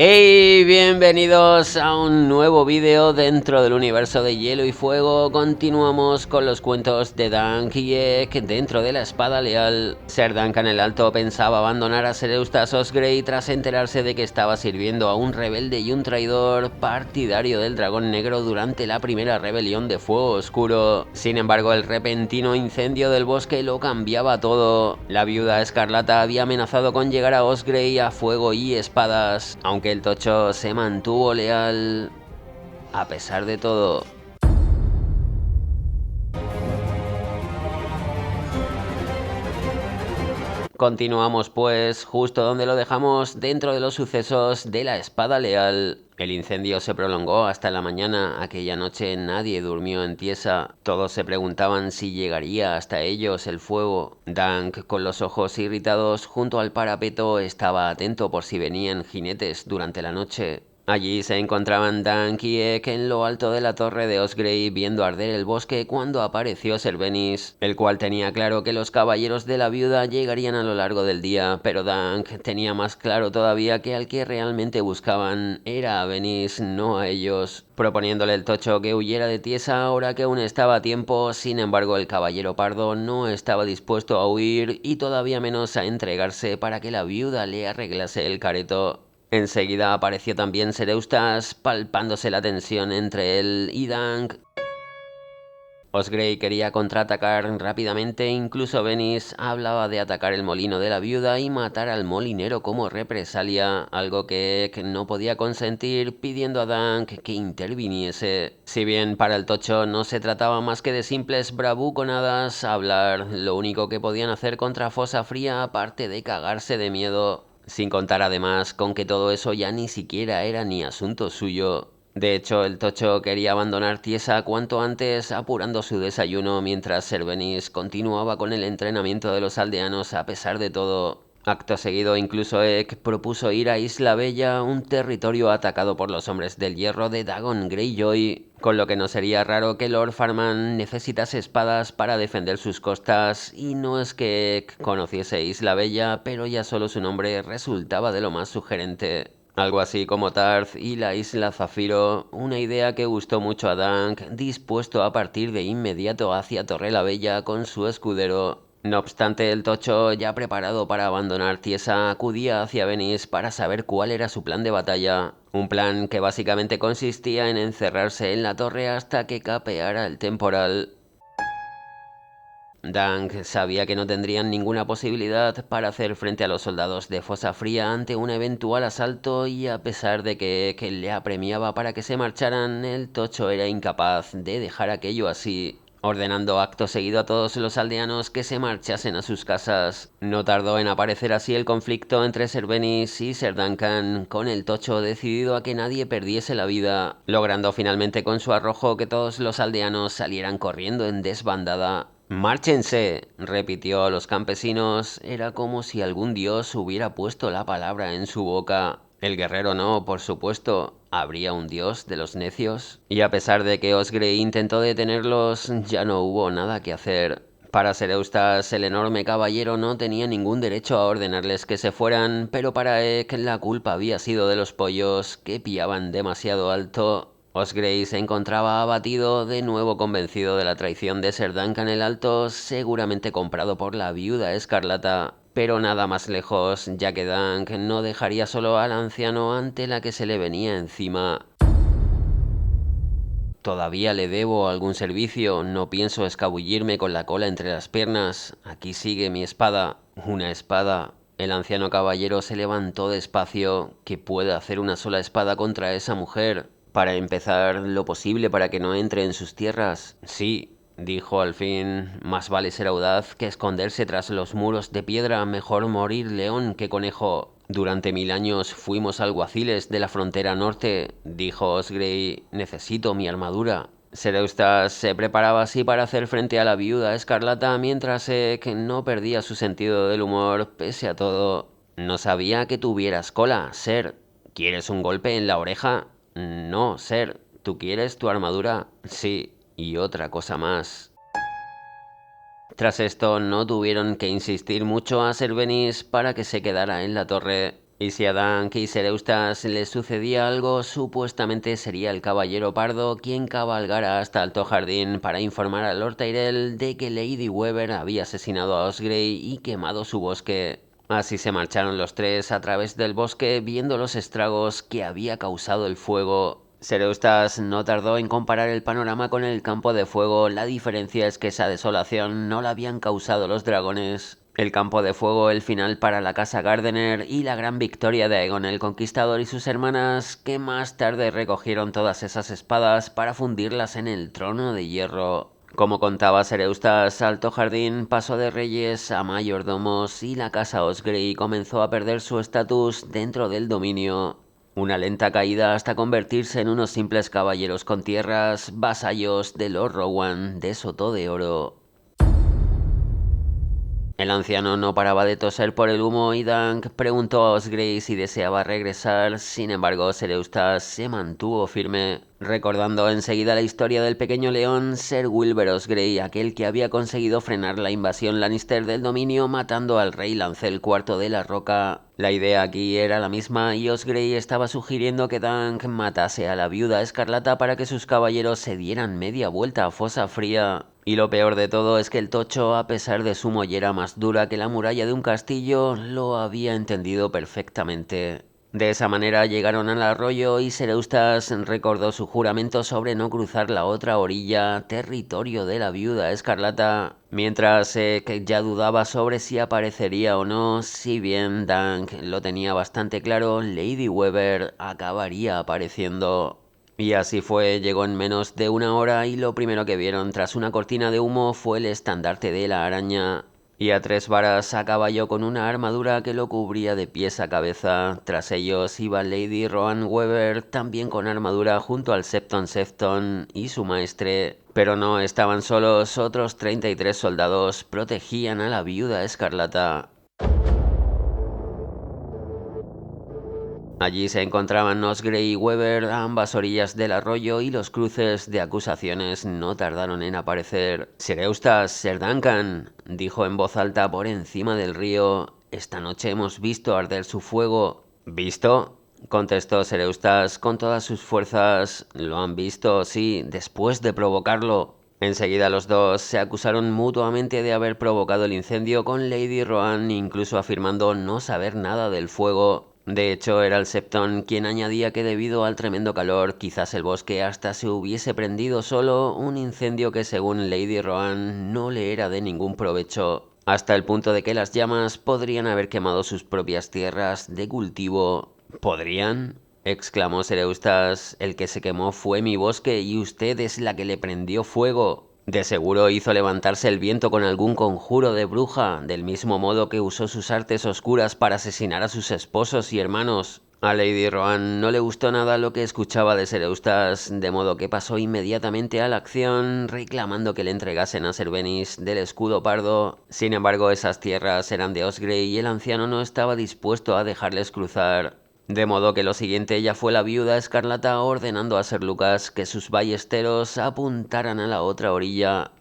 Hey, bienvenidos a un nuevo vídeo dentro del universo de Hielo y Fuego. Continuamos con los cuentos de Dungeek dentro de la Espada Leal. Ser Duncan el Alto pensaba abandonar a Ser Eustace Osgrey tras enterarse de que estaba sirviendo a un rebelde y un traidor partidario del Dragón Negro durante la primera rebelión de Fuego Oscuro. Sin embargo, el repentino incendio del bosque lo cambiaba todo. La viuda escarlata había amenazado con llegar a Osgrey a fuego y espadas, aunque el tocho se mantuvo leal a pesar de todo. Continuamos pues justo donde lo dejamos, dentro de los sucesos de la Espada Leal. El incendio se prolongó hasta la mañana. Aquella noche nadie durmió en Tiesa. Todos se preguntaban si llegaría hasta ellos el fuego. Dunk, con los ojos irritados junto al parapeto, estaba atento por si venían jinetes durante la noche. Allí se encontraban Dunk y Ek en lo alto de la torre de Osgrey viendo arder el bosque cuando apareció Servenis, el cual tenía claro que los caballeros de la viuda llegarían a lo largo del día, pero Dunk tenía más claro todavía que al que realmente buscaban era a Venis, no a ellos, proponiéndole el tocho que huyera de Tiesa ahora que aún estaba a tiempo. Sin embargo, el caballero pardo no estaba dispuesto a huir y todavía menos a entregarse para que la viuda le arreglase el careto. Enseguida apareció también Ser Eustace, palpándose la tensión entre él y Dunk. Osgrey quería contraatacar rápidamente, incluso Venis hablaba de atacar el molino de la viuda y matar al molinero como represalia, algo que Ek no podía consentir, pidiendo a Dunk que interviniese. Si bien para el tocho no se trataba más que de simples bravuconadas, hablar, lo único que podían hacer contra Fosa Fría aparte de cagarse de miedo. Sin contar además con que todo eso ya ni siquiera era ni asunto suyo. De hecho, el tocho quería abandonar Tiesa cuanto antes, apurando su desayuno mientras Servenis continuaba con el entrenamiento de los aldeanos a pesar de todo. Acto seguido, incluso Ek propuso ir a Isla Bella, un territorio atacado por los hombres del hierro de Dagon Greyjoy, con lo que no sería raro que Lord Farman necesitase espadas para defender sus costas, y no es que Ek conociese Isla Bella, pero ya solo su nombre resultaba de lo más sugerente. Algo así como Tarth y la isla Zafiro, una idea que gustó mucho a Dunk, dispuesto a partir de inmediato hacia Torre la Bella con su escudero. No obstante, el tocho, ya preparado para abandonar Tiesa, acudía hacia Venis para saber cuál era su plan de batalla. Un plan que básicamente consistía en encerrarse en la torre hasta que capeara el temporal. Dunk sabía que no tendrían ninguna posibilidad para hacer frente a los soldados de Fosa Fría ante un eventual asalto, y a pesar de que le apremiaba para que se marcharan, el tocho era incapaz de dejar aquello así, ordenando acto seguido a todos los aldeanos que se marchasen a sus casas. No tardó en aparecer así el conflicto entre Servenis y Ser Duncan, con el tocho decidido a que nadie perdiese la vida, logrando finalmente con su arrojo que todos los aldeanos salieran corriendo en desbandada. «¡Márchense!», repitió a los campesinos. Era como si algún dios hubiera puesto la palabra en su boca. El guerrero no, por supuesto. ¿Habría un dios de los necios? Y a pesar de que Osgrey intentó detenerlos, ya no hubo nada que hacer. Para Ser Eustace, el enorme caballero no tenía ningún derecho a ordenarles que se fueran, pero para Ek la culpa había sido de los pollos, que piaban demasiado alto. Osgrey se encontraba abatido, de nuevo convencido de la traición de Ser Duncan el Alto, seguramente comprado por la viuda escarlata. Pero nada más lejos, ya que Dunk no dejaría solo al anciano ante la que se le venía encima. «Todavía le debo algún servicio, no pienso escabullirme con la cola entre las piernas. Aquí sigue mi espada». «Una espada». El anciano caballero se levantó despacio. «¿Qué puede hacer una sola espada contra esa mujer? Para empezar, lo posible para que no entre en sus tierras». «Sí», dijo al fin, «más vale ser audaz que esconderse tras los muros de piedra. Mejor morir león que conejo». «Durante 1000 años fuimos alguaciles de la frontera norte», dijo Osgrey. «Necesito mi armadura». Ser Eustace se preparaba así para hacer frente a la viuda escarlata, mientras Ek no perdía su sentido del humor pese a todo. «No sabía que tuvieras cola, Ser. ¿Quieres un golpe en la oreja?» «No, Ser. ¿Tú quieres tu armadura?» «Sí, y otra cosa más». Tras esto no tuvieron que insistir mucho a Servenis para que se quedara en la torre. Y si a Dank y Sereustas les sucedía algo, supuestamente sería el Caballero Pardo quien cabalgara hasta Alto Jardín para informar a Lord Tyrell de que Lady Weber había asesinado a Osgrey y quemado su bosque. Así se marcharon los tres a través del bosque viendo los estragos que había causado el fuego. Sereustas no tardó en comparar el panorama con el campo de fuego. La diferencia es que esa desolación no la habían causado los dragones. El campo de fuego, el final para la casa Gardener y la gran victoria de Aegon el Conquistador y sus hermanas, que más tarde recogieron todas esas espadas para fundirlas en el trono de hierro. Como contaba Sereustas, Alto Jardín pasó de reyes a mayordomos y la casa Osgrey comenzó a perder su estatus dentro del dominio. Una lenta caída hasta convertirse en unos simples caballeros con tierras, vasallos de Lord Rowan de Soto de Oro. El anciano no paraba de toser por el humo y Dank preguntó a Osgrey si deseaba regresar. Sin embargo, Sereustas se mantuvo firme, recordando enseguida la historia del pequeño león Ser Wilber Osgrey, aquel que había conseguido frenar la invasión Lannister del dominio matando al rey Lancel IV de la Roca. La idea aquí era la misma y Osgrey estaba sugiriendo que Dank matase a la viuda escarlata para que sus caballeros se dieran media vuelta a Fosa Fría. Y lo peor de todo es que el tocho, a pesar de su mollera más dura que la muralla de un castillo, lo había entendido perfectamente. De esa manera llegaron al arroyo y Sereustas recordó su juramento sobre no cruzar la otra orilla, territorio de la viuda escarlata, mientras que ya dudaba sobre si aparecería o no. Si bien Dank lo tenía bastante claro, Lady Weber acabaría apareciendo. Y así fue, llegó en menos de una hora y lo primero que vieron tras una cortina de humo fue el estandarte de la araña. Y a 3 varas a caballo con una armadura que lo cubría de pies a cabeza. Tras ellos iba Lady Rohan Weber, también con armadura junto al Septon Sefton y su maestre. Pero no estaban solos, otros 33 soldados protegían a la viuda escarlata. Allí se encontraban Osgrey y Weber a ambas orillas del arroyo y los cruces de acusaciones no tardaron en aparecer. Sereustas, Ser Duncan, dijo en voz alta por encima del río, esta noche hemos visto arder su fuego. ¿Visto? Contestó Sereustas con todas sus fuerzas. Lo han visto, sí, después de provocarlo. Enseguida los dos se acusaron mutuamente de haber provocado el incendio, con Lady Rohan incluso afirmando no saber nada del fuego. De hecho, era el Septon quien añadía que debido al tremendo calor, quizás el bosque hasta se hubiese prendido solo, un incendio que según Lady Rohan no le era de ningún provecho, hasta el punto de que las llamas podrían haber quemado sus propias tierras de cultivo. ¿Podrían? Exclamó Sereustas. El que se quemó fue mi bosque y usted es la que le prendió fuego. De seguro hizo levantarse el viento con algún conjuro de bruja, del mismo modo que usó sus artes oscuras para asesinar a sus esposos y hermanos. A Lady Rohan no le gustó nada lo que escuchaba de Sereustas, de modo que pasó inmediatamente a la acción, reclamando que le entregasen a Servenis del escudo pardo. Sin embargo, esas tierras eran de Osgrey y el anciano no estaba dispuesto a dejarles cruzar. De modo que lo siguiente ya fue la viuda escarlata ordenando a Ser Lucas que sus ballesteros apuntaran a la otra orilla.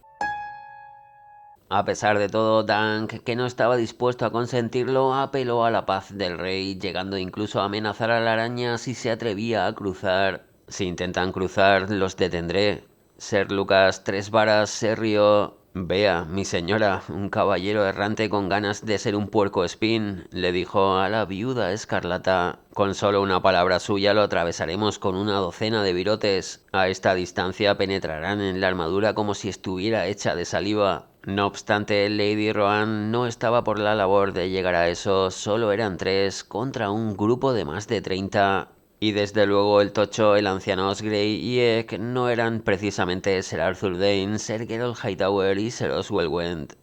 A pesar de todo, Dank, que no estaba dispuesto a consentirlo, apeló a la paz del rey, llegando incluso a amenazar a la araña si se atrevía a cruzar. Si intentan cruzar, los detendré. Ser Lucas 3 varas se rió. Vea, mi señora, un caballero errante con ganas de ser un puercoespín, le dijo a la viuda escarlata. Con solo una palabra suya lo atravesaremos con una docena de virotes. A esta distancia penetrarán en la armadura como si estuviera hecha de saliva. No obstante, Lady Rohan no estaba por la labor de llegar a eso, solo eran 3 contra un grupo de más de 30. Y desde luego el tocho, el anciano Osgrey y Egg no eran precisamente Ser Arthur Dayne, Ser Geralt Hightower y Ser Oswell Went.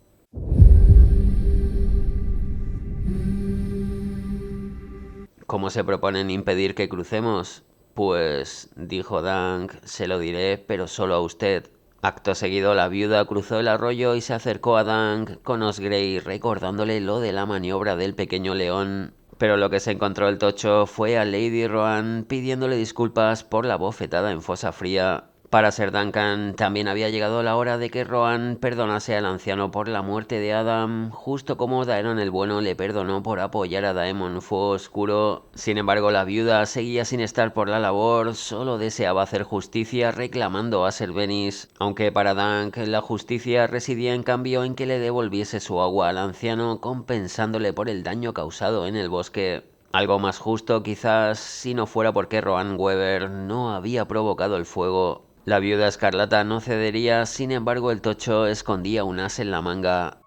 ¿Cómo se proponen impedir que crucemos? Pues, dijo Dank, se lo diré, pero solo a usted. Acto seguido, la viuda cruzó el arroyo y se acercó a Dank con Osgrey, recordándole lo de la maniobra del pequeño león. Pero lo que se encontró el tocho fue a Lady Rohan pidiéndole disculpas por la bofetada en Fosa Fría. Para Ser Duncan también había llegado la hora de que Rohan perdonase al anciano por la muerte de Adam, justo como Daeron el Bueno le perdonó por apoyar a Daemon Fuego Oscuro. Sin embargo, la viuda seguía sin estar por la labor, solo deseaba hacer justicia reclamando a Ser Bennis, aunque para Dunk la justicia residía en cambio en que le devolviese su agua al anciano, compensándole por el daño causado en el bosque. Algo más justo quizás si no fuera porque Rohan Weber no había provocado el fuego. La viuda escarlata no cedería, sin embargo el tocho escondía un as en la manga.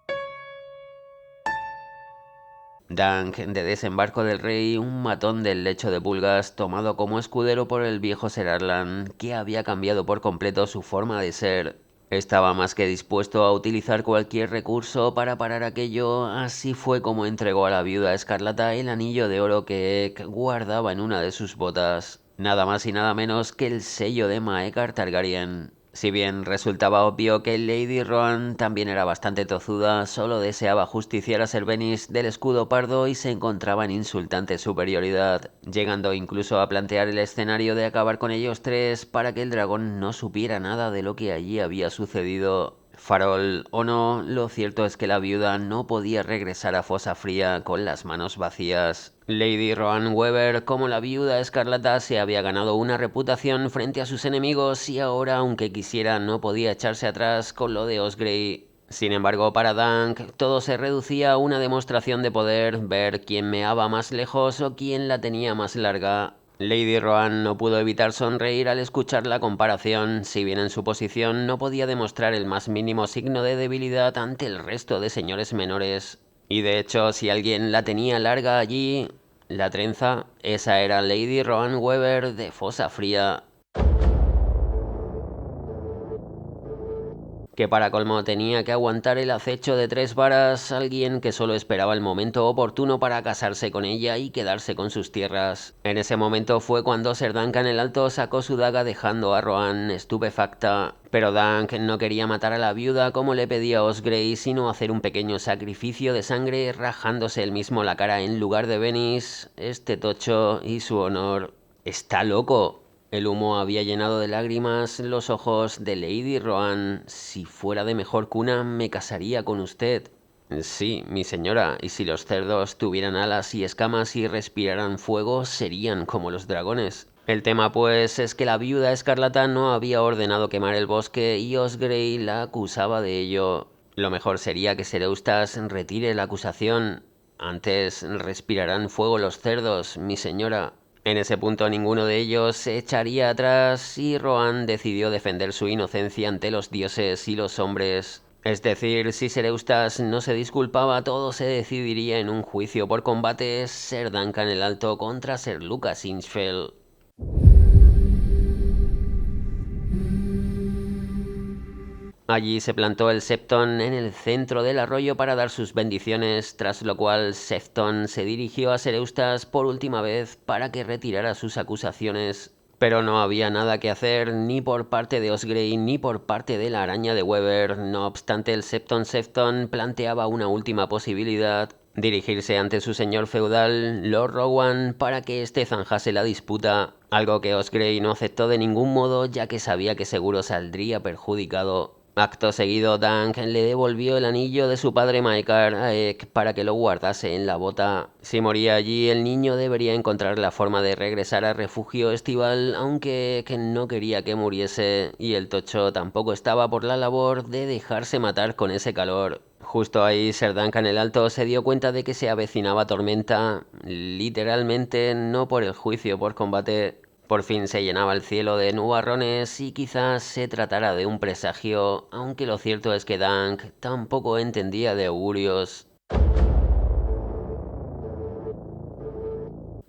Dunk, de desembarco del rey, un matón del lecho de pulgas, tomado como escudero por el viejo Ser Arlan, que había cambiado por completo su forma de ser. Estaba más que dispuesto a utilizar cualquier recurso para parar aquello, así fue como entregó a la viuda escarlata el anillo de oro que Ek guardaba en una de sus botas. Nada más y nada menos que el sello de Maekar Targaryen. Si bien resultaba obvio que Lady Rohan también era bastante tozuda, solo deseaba justiciar a Ser Bennis del escudo pardo y se encontraba en insultante superioridad, llegando incluso a plantear el escenario de acabar con ellos tres para que el dragón no supiera nada de lo que allí había sucedido. Farol o no, lo cierto es que la viuda no podía regresar a Fosa Fría con las manos vacías. Lady Rohan Weber, como la viuda escarlata, se había ganado una reputación frente a sus enemigos y ahora, aunque quisiera, no podía echarse atrás con lo de Osgrey. Sin embargo, para Dunk, todo se reducía a una demostración de poder, ver quién meaba más lejos o quién la tenía más larga. Lady Rohan no pudo evitar sonreír al escuchar la comparación, si bien en su posición no podía demostrar el más mínimo signo de debilidad ante el resto de señores menores. Y de hecho, si alguien la tenía larga allí, la trenza, esa era Lady Rohan Weber de Fosa Fría, que para colmo tenía que aguantar el acecho de 3 varas, alguien que solo esperaba el momento oportuno para casarse con ella y quedarse con sus tierras. En ese momento fue cuando Ser Duncan el Alto sacó su daga dejando a Rohan estupefacta. Pero Dunk no quería matar a la viuda como le pedía Osgrey, sino hacer un pequeño sacrificio de sangre rajándose él mismo la cara en lugar de Bennis, este tocho y su honor. ¡Está loco! El humo había llenado de lágrimas los ojos de Lady Rohan. Si fuera de mejor cuna, me casaría con usted. Sí, mi señora, y si los cerdos tuvieran alas y escamas y respiraran fuego, serían como los dragones. El tema, pues, es que la viuda escarlata no había ordenado quemar el bosque y Osgrey la acusaba de ello. Lo mejor sería que Ser Eustace retire la acusación. Antes respirarán fuego los cerdos, mi señora. En ese punto ninguno de ellos se echaría atrás y Rohan decidió defender su inocencia ante los dioses y los hombres. Es decir, si Ser Eustace no se disculpaba, todo se decidiría en un juicio por combate, Ser Duncan el Alto contra Ser Lucas Inchfeld. Allí se plantó el Septon en el centro del arroyo para dar sus bendiciones, tras lo cual Sefton se dirigió a Ser Eustace por última vez para que retirara sus acusaciones. Pero no había nada que hacer ni por parte de Osgrey ni por parte de la araña de Weber. No obstante, el Septon Sefton planteaba una última posibilidad: dirigirse ante su señor feudal, Lord Rowan, para que éste zanjase la disputa, algo que Osgrey no aceptó de ningún modo, ya que sabía que seguro saldría perjudicado. Acto seguido, Dunk le devolvió el anillo de su padre Maekar a Ek para que lo guardase en la bota. Si moría allí, el niño debería encontrar la forma de regresar al refugio estival, aunque Ek no quería que muriese, y el tocho tampoco estaba por la labor de dejarse matar con ese calor. Justo ahí, Ser Duncan el Alto se dio cuenta de que se avecinaba tormenta, literalmente, no por el juicio por combate. Por fin se llenaba el cielo de nubarrones y quizás se tratara de un presagio, aunque lo cierto es que Dunk tampoco entendía de augurios.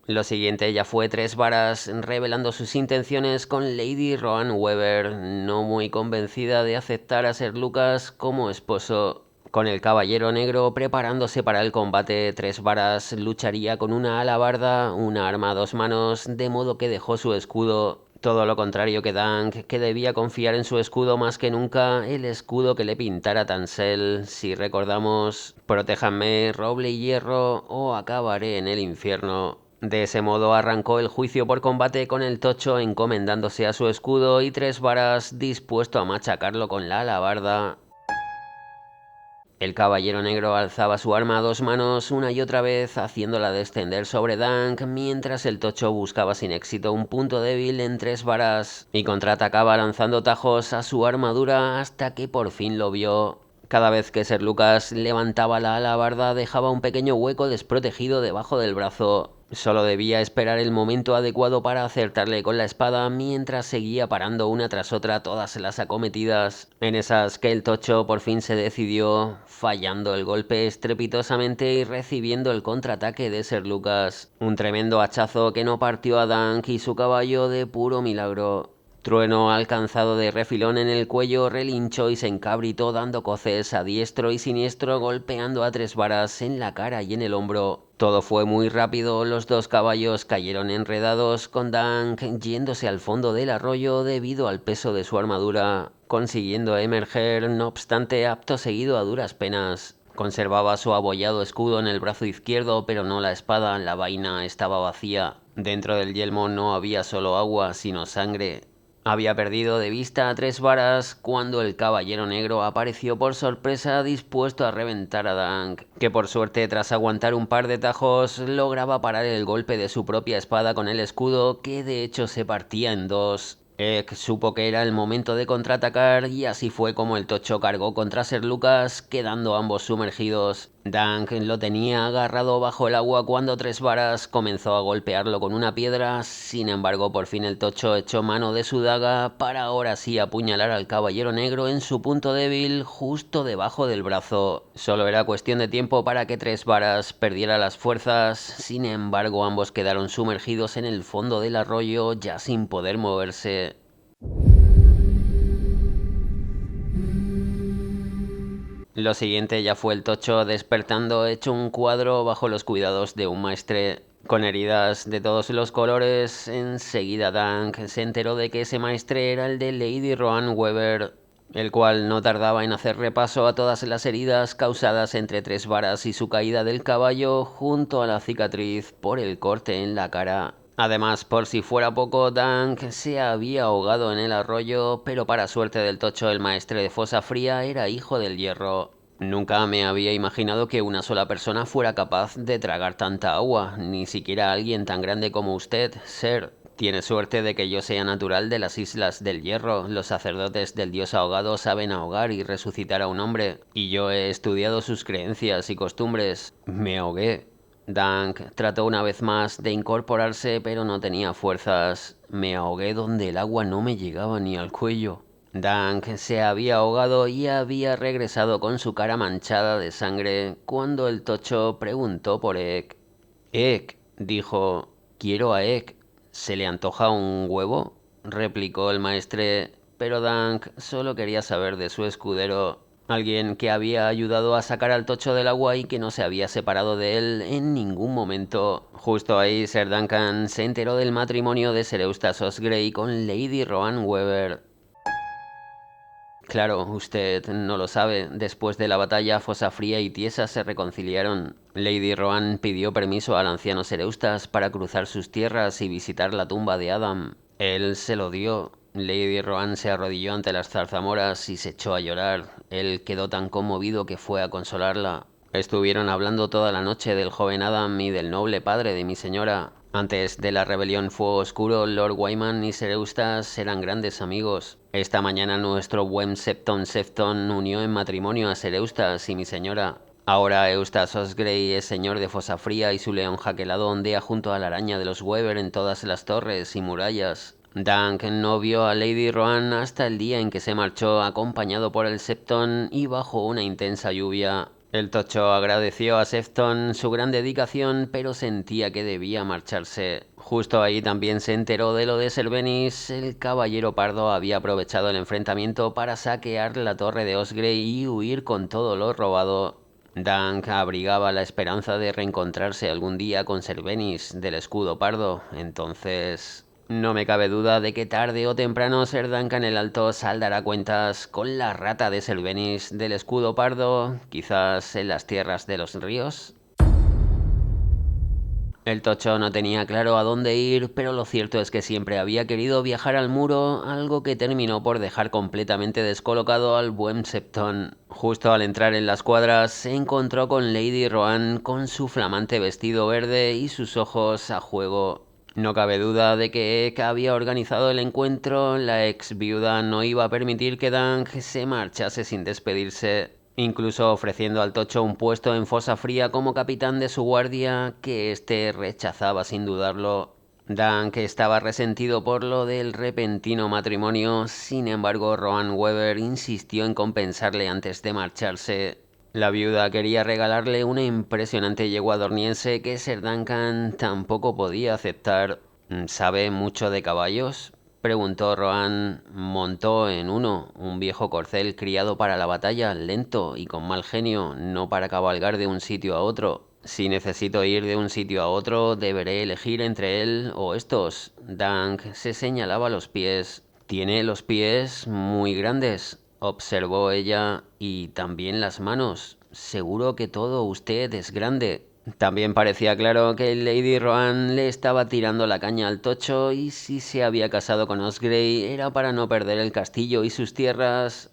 Lo siguiente ya fue 3 varas revelando sus intenciones con Lady Rohan Weber, no muy convencida de aceptar a Ser Lucas como esposo. Con el caballero negro preparándose para el combate, 3 varas lucharía con una alabarda, una arma a 2 manos, de modo que dejó su escudo. Todo lo contrario que Dunk, que debía confiar en su escudo más que nunca, el escudo que le pintara Tansel. Si recordamos, protéjanme, roble y hierro, o acabaré en el infierno. De ese modo arrancó el juicio por combate con el tocho encomendándose a su escudo y 3 varas dispuesto a machacarlo con la alabarda. El caballero negro alzaba su arma a 2 manos una y otra vez, haciéndola descender sobre Dank, mientras el tocho buscaba sin éxito un punto débil en 3 varas y contraatacaba lanzando tajos a su armadura hasta que por fin lo vio. Cada vez que Ser Lucas levantaba la alabarda dejaba un pequeño hueco desprotegido debajo del brazo. Solo debía esperar el momento adecuado para acertarle con la espada mientras seguía parando una tras otra todas las acometidas. En esas que el tocho por fin se decidió, fallando el golpe estrepitosamente y recibiendo el contraataque de Ser Lucas. Un tremendo hachazo que no partió a Dank y su caballo de puro milagro. Trueno, alcanzado de refilón en el cuello, relinchó y se encabritó dando coces a diestro y siniestro, golpeando a 3 varas en la cara y en el hombro. Todo fue muy rápido, los 2 caballos cayeron enredados, con Dank yéndose al fondo del arroyo debido al peso de su armadura, consiguiendo emerger, no obstante apto seguido a duras penas. Conservaba su abollado escudo en el brazo izquierdo, pero no la espada, la vaina estaba vacía. Dentro del yelmo no había solo agua, sino sangre. Había perdido de vista a 3 varas cuando el caballero negro apareció por sorpresa dispuesto a reventar a Dank, que por suerte tras aguantar un par de tajos lograba parar el golpe de su propia espada con el escudo, que de hecho se partía en 2. Ek supo que era el momento de contraatacar y así fue como el tocho cargó contra Ser Lucas, quedando ambos sumergidos. Dank lo tenía agarrado bajo el agua cuando 3 varas comenzó a golpearlo con una piedra. Sin embargo, por fin el tocho echó mano de su daga para ahora sí apuñalar al caballero negro en su punto débil, justo debajo del brazo. Solo era cuestión de tiempo para que 3 varas perdiera las fuerzas. Sin embargo, ambos quedaron sumergidos en el fondo del arroyo, ya sin poder moverse. Lo siguiente ya fue el tocho despertando hecho un cuadro bajo los cuidados de un maestre. Con heridas de todos los colores, enseguida Dank se enteró de que ese maestre era el de Lady Rohan Weber, el cual no tardaba en hacer repaso a todas las heridas causadas entre 3 varas y su caída del caballo junto a la cicatriz por el corte en la cara. Además, por si fuera poco, Dank se había ahogado en el arroyo, pero para suerte del tocho el maestre de Fosa Fría era hijo del hierro. Nunca me había imaginado que una sola persona fuera capaz de tragar tanta agua, ni siquiera alguien tan grande como usted, Ser. Tiene suerte de que yo sea natural de las Islas del Hierro. Los sacerdotes del dios ahogado saben ahogar y resucitar a un hombre, y yo he estudiado sus creencias y costumbres. Me ahogué. Dank trató una vez más de incorporarse, pero no tenía fuerzas. Me ahogué donde el agua no me llegaba ni al cuello. Dank se había ahogado y había regresado con su cara manchada de sangre cuando el tocho preguntó por Ek. Ek, dijo, quiero a Ek. ¿Se le antoja un huevo?, replicó el maestre, pero Dank solo quería saber de su escudero, alguien que había ayudado a sacar al tocho del agua y que no se había separado de él en ningún momento. Justo ahí Ser Duncan se enteró del matrimonio de Ser Eustace Osgrey con Lady Rohan Weber. Claro, usted no lo sabe. Después de la batalla, Fosa Fría y Tiesa se reconciliaron. Lady Rohan pidió permiso al anciano Ser Eustace para cruzar sus tierras y visitar la tumba de Adam. Él se lo dio. Lady Rohan se arrodilló ante las zarzamoras y se echó a llorar. Él quedó tan conmovido que fue a consolarla. Estuvieron hablando toda la noche del joven Adam y del noble padre de mi señora. Antes de la rebelión Fuego Oscuro, Lord Wyman y Ser Eustace eran grandes amigos. Esta mañana nuestro buen Septon Sefton unió en matrimonio a Ser Eustace y mi señora. Ahora Eustace Osgrey es señor de Fosa Fría y su león jaquelado ondea junto a la araña de los Weber en todas las torres y murallas. Dank no vio a Lady Rohan hasta el día en que se marchó acompañado por el Septon y bajo una intensa lluvia. El tocho agradeció a Sefton su gran dedicación, pero sentía que debía marcharse. Justo ahí también se enteró de lo de Servenis. El caballero pardo había aprovechado el enfrentamiento para saquear la torre de Osgrey y huir con todo lo robado. Dank abrigaba la esperanza de reencontrarse algún día con Servenis del escudo pardo. Entonces, no me cabe duda de que tarde o temprano Ser Duncan el Alto saldará cuentas con la rata de Servenis del escudo pardo, quizás en las tierras de los ríos. El tocho no tenía claro a dónde ir, pero lo cierto es que siempre había querido viajar al muro, algo que terminó por dejar completamente descolocado al buen Septón. Justo al entrar en las cuadras, se encontró con Lady Rohan con su flamante vestido verde y sus ojos a juego. No cabe duda de que Ek había organizado el encuentro, la ex viuda no iba a permitir que Dang se marchase sin despedirse, incluso ofreciendo al Tocho un puesto en Fosa Fría como capitán de su guardia, que éste rechazaba sin dudarlo. Dang estaba resentido por lo del repentino matrimonio, sin embargo Rohan Weber insistió en compensarle antes de marcharse. La viuda quería regalarle una impresionante yegua dorniense que Sir Duncan tampoco podía aceptar. ¿Sabe mucho de caballos? Preguntó Rohan. Montó en uno, un viejo corcel criado para la batalla, lento y con mal genio, no para cabalgar de un sitio a otro. Si necesito ir de un sitio a otro, deberé elegir entre él o estos. Dunk se señalaba los pies. Tiene los pies muy grandes, observó ella, y también las manos. Seguro que todo usted es grande. También parecía claro que Lady Rohan le estaba tirando la caña al Tocho y si se había casado con Osgrey era para no perder el castillo y sus tierras.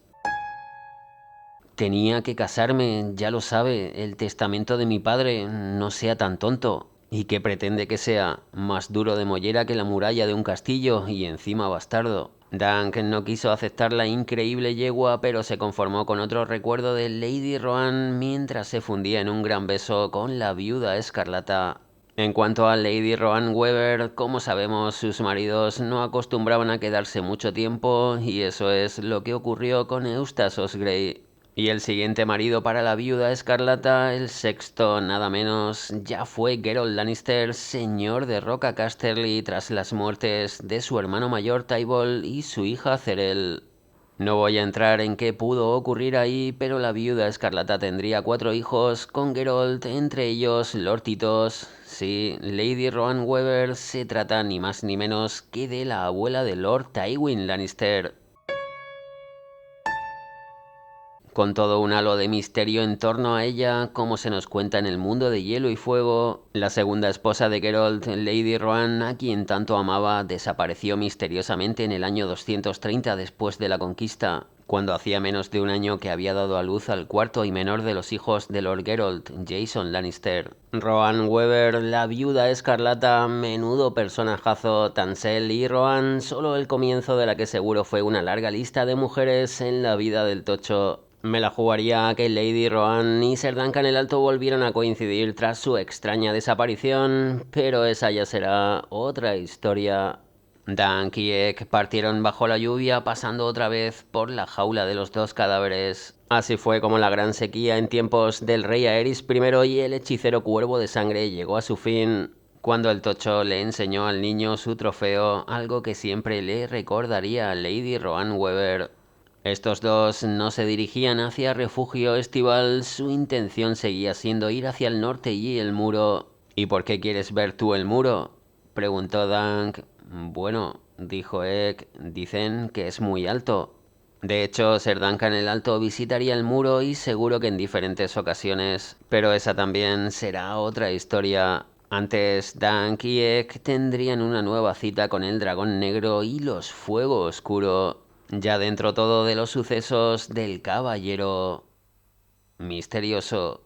Tenía que casarme, ya lo sabe, el testamento de mi padre, no sea tan tonto. ¿Y qué pretende que sea? Más duro de mollera que la muralla de un castillo y encima bastardo. Dunk no quiso aceptar la increíble yegua, pero se conformó con otro recuerdo de Lady Rohan mientras se fundía en un gran beso con la viuda escarlata. En cuanto a Lady Rohan Weber, como sabemos, sus maridos no acostumbraban a quedarse mucho tiempo y eso es lo que ocurrió con Eustace Osgrey. Y el siguiente marido para la viuda escarlata, el sexto nada menos, ya fue Geralt Lannister, señor de Roca Casterly tras las muertes de su hermano mayor Tyball y su hija Cerel. No voy a entrar en qué pudo ocurrir ahí, pero la viuda escarlata tendría 4 hijos con Geralt, entre ellos Lord Titos. Sí, Lady Rohan Weber se trata ni más ni menos que de la abuela de Lord Tywin Lannister. Con todo un halo de misterio en torno a ella, como se nos cuenta en el mundo de Hielo y Fuego, la segunda esposa de Geralt, Lady Rohan, a quien tanto amaba, desapareció misteriosamente en el año 230 después de la conquista, cuando hacía menos de un año que había dado a luz al cuarto y menor de los hijos de Lord Geralt, Jason Lannister. Rohan Weber, la viuda escarlata, menudo personajazo, Tansel y Rohan, solo el comienzo de la que seguro fue una larga lista de mujeres en la vida del Tocho. Me la jugaría a que Lady Rohan y Sir Duncan el Alto volvieron a coincidir tras su extraña desaparición, pero esa ya será otra historia. Dunk y Ek partieron bajo la lluvia pasando otra vez por la jaula de los dos cadáveres. Así fue como la gran sequía en tiempos del rey Aerys I y el hechicero cuervo de sangre llegó a su fin, cuando el Tocho le enseñó al niño su trofeo, algo que siempre le recordaría a Lady Rohan Weber. Estos dos no se dirigían hacia Refugio Estival, su intención seguía siendo ir hacia el norte y el muro. ¿Y por qué quieres ver tú el muro?, preguntó Dunk. Bueno, dijo Ek, dicen que es muy alto. De hecho, Sir Duncan el Alto visitaría el muro y seguro que en diferentes ocasiones, pero esa también será otra historia. Antes, Dunk y Ek tendrían una nueva cita con el dragón negro y los fuego oscuro, ya dentro todo de los sucesos del caballero misterioso.